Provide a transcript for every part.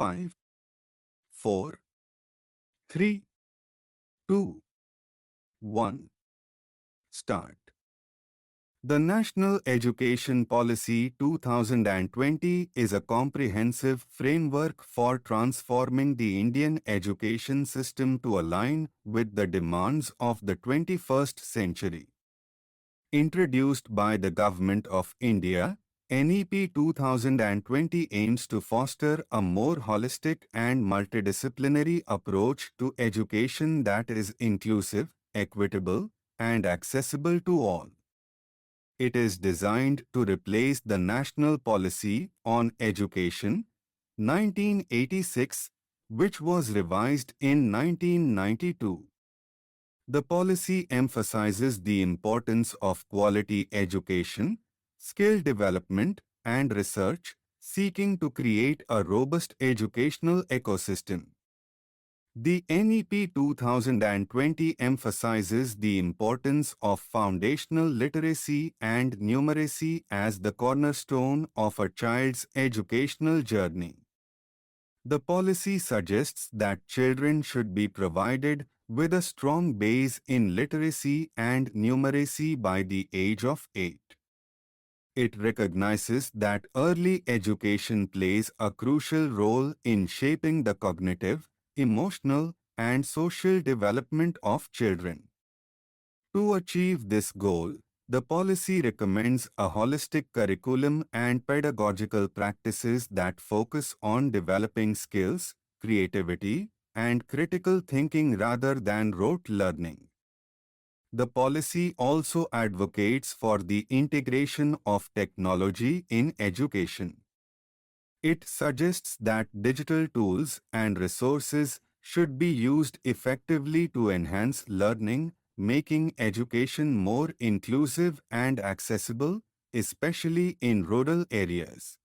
5, 4, 3, 2, 1. Start. The National Education Policy 2020 is a comprehensive framework for transforming the Indian education system to align with the demands of the 21st century. Introduced by the Government of India, NEP 2020 aims to foster a more holistic and multidisciplinary approach to education that is inclusive, equitable, and accessible to all. It is designed to replace the National Policy on Education, 1986, which was revised in 1992. The policy emphasizes the importance of quality education, skill development, and research, seeking to create a robust educational ecosystem. The NEP 2020 emphasizes the importance of foundational literacy and numeracy as the cornerstone of a child's educational journey. The policy suggests that children should be provided with a strong base in literacy and numeracy by the age of 8. It recognizes that early education plays a crucial role in shaping the cognitive, emotional, and social development of children. To achieve this goal, the policy recommends a holistic curriculum and pedagogical practices that focus on developing skills, creativity, and critical thinking rather than rote learning. The policy also advocates for the integration of technology in education. It suggests that digital tools and resources should be used effectively to enhance learning, making education more inclusive and accessible, especially in rural areas.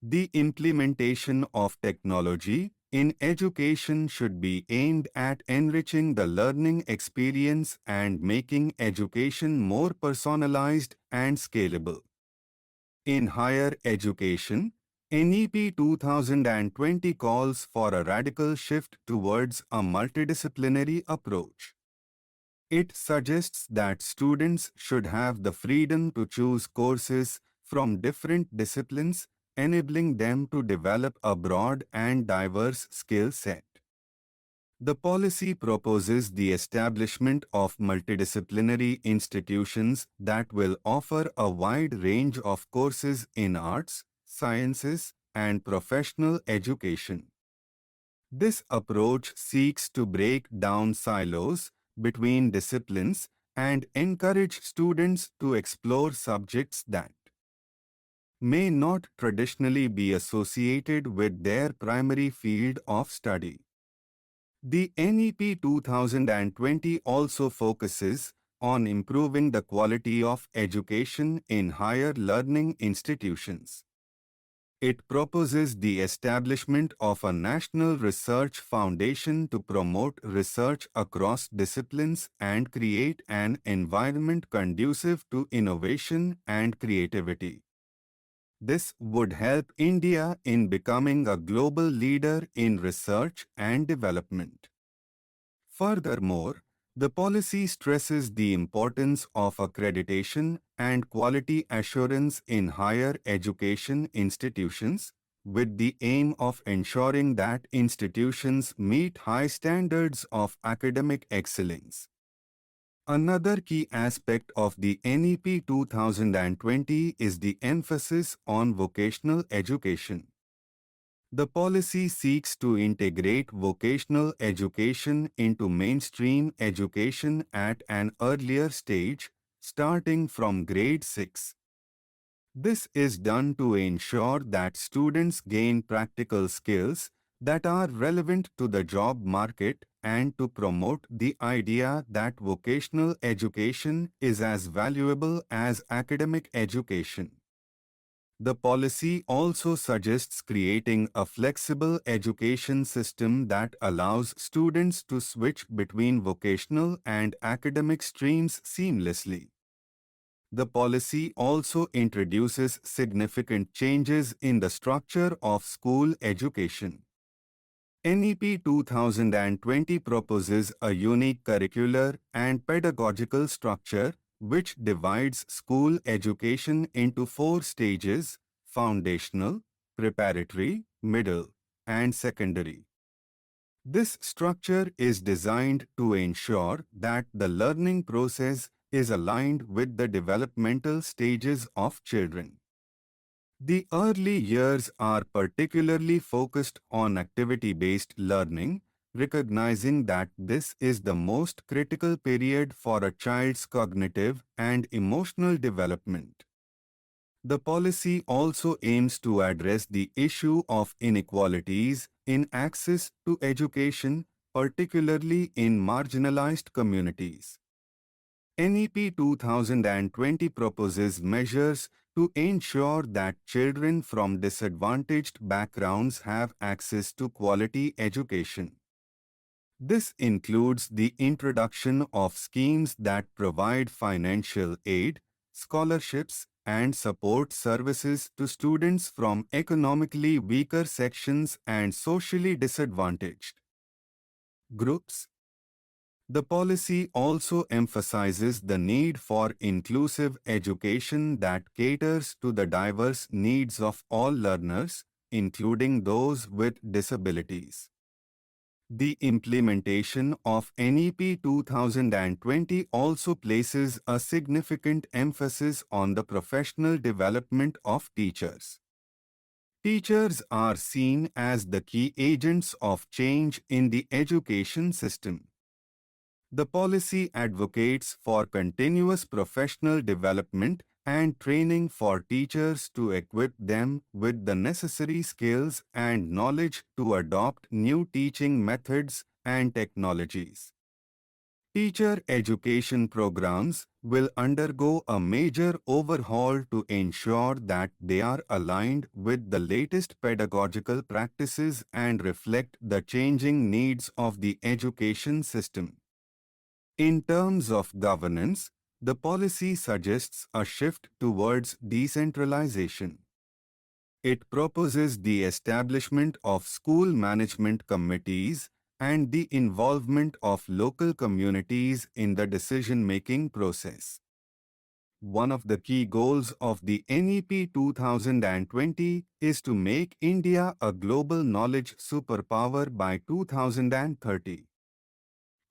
The implementation of technology in education should be aimed at enriching the learning experience and making education more personalized and scalable. In higher education, NEP 2020 calls for a radical shift towards a multidisciplinary approach. It suggests that students should have the freedom to choose courses from different disciplines, enabling them to develop a broad and diverse skill set. The policy proposes the establishment of multidisciplinary institutions that will offer a wide range of courses in arts, sciences, and professional education. This approach seeks to break down silos between disciplines and encourage students to explore subjects that may not traditionally be associated with their primary field of study. The NEP 2020 also focuses on improving the quality of education in higher learning institutions. It proposes the establishment of a national research foundation to promote research across disciplines and create an environment conducive to innovation and creativity. This would help India in becoming a global leader in research and development. Furthermore, the policy stresses the importance of accreditation and quality assurance in higher education institutions, with the aim of ensuring that institutions meet high standards of academic excellence. Another key aspect of the NEP 2020 is the emphasis on vocational education. The policy seeks to integrate vocational education into mainstream education at an earlier stage, starting from grade 6. This is done to ensure that students gain practical skills that are relevant to the job market and to promote the idea that vocational education is as valuable as academic education. The policy also suggests creating a flexible education system that allows students to switch between vocational and academic streams seamlessly. the policy also introduces significant changes in the structure of school education. NEP 2020 proposes a unique curricular and pedagogical structure which divides school education into 4 stages: foundational, preparatory, middle, and secondary. This structure is designed to ensure that the learning process is aligned with the developmental stages of children. The early years are particularly focused on activity-based learning, recognizing that this is the most critical period for a child's cognitive and emotional development. The policy also aims to address the issue of inequalities in access to education, particularly in marginalized communities. NEP 2020 proposes measures to ensure that children from disadvantaged backgrounds have access to quality education. This includes the introduction of schemes that provide financial aid, scholarships, and support services to students from economically weaker sections and socially disadvantaged groups. The policy also emphasizes the need for inclusive education that caters to the diverse needs of all learners, including those with disabilities. The implementation of NEP 2020 also places a significant emphasis on the professional development of teachers. Teachers are seen as the key agents of change in the education system. The policy advocates for continuous professional development and training for teachers to equip them with the necessary skills and knowledge to adopt new teaching methods and technologies. Teacher education programs will undergo a major overhaul to ensure that they are aligned with the latest pedagogical practices and reflect the changing needs of the education system. In terms of governance, the policy suggests a shift towards decentralization. It proposes the establishment of school management committees and the involvement of local communities in the decision-making process. One of the key goals of the NEP 2020 is to make India a global knowledge superpower by 2030.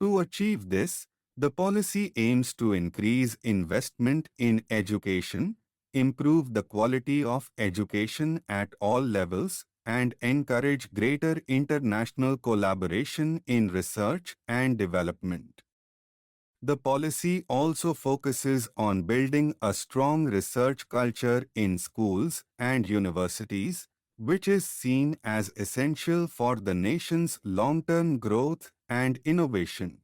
To achieve this, the policy aims to increase investment in education, improve the quality of education at all levels, and encourage greater international collaboration in research and development. The policy also focuses on building a strong research culture in schools and universities, which is seen as essential for the nation's long-term growth and innovation.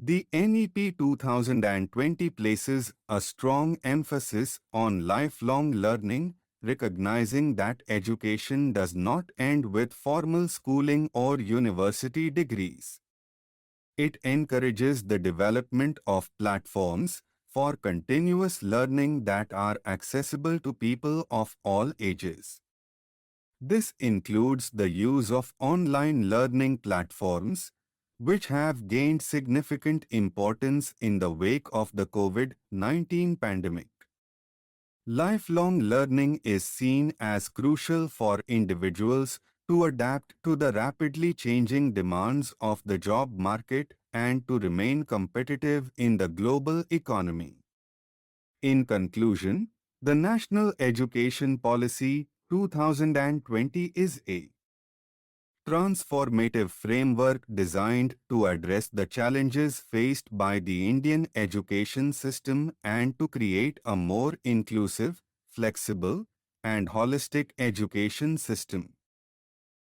The NEP 2020 places a strong emphasis on lifelong learning, recognizing that education does not end with formal schooling or university degrees. It encourages the development of platforms for continuous learning that are accessible to people of all ages. This includes the use of online learning platforms, which have gained significant importance in the wake of the COVID-19 pandemic. Lifelong learning is seen as crucial for individuals to adapt to the rapidly changing demands of the job market and to remain competitive in the global economy. In conclusion, the National Education Policy 2020 is a transformative framework designed to address the challenges faced by the Indian education system and to create a more inclusive, flexible, and holistic education system.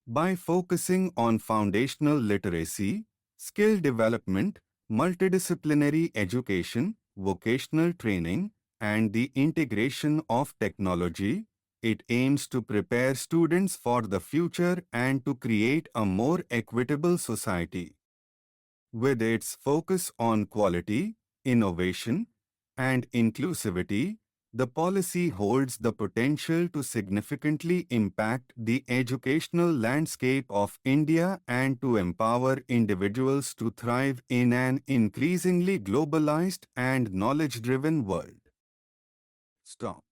By focusing on foundational literacy, skill development, multidisciplinary education, vocational training, and the integration of technology, it aims to prepare students for the future and to create a more equitable society. With its focus on quality, innovation, and inclusivity, the policy holds the potential to significantly impact the educational landscape of India and to empower individuals to thrive in an increasingly globalized and knowledge-driven world. Stop.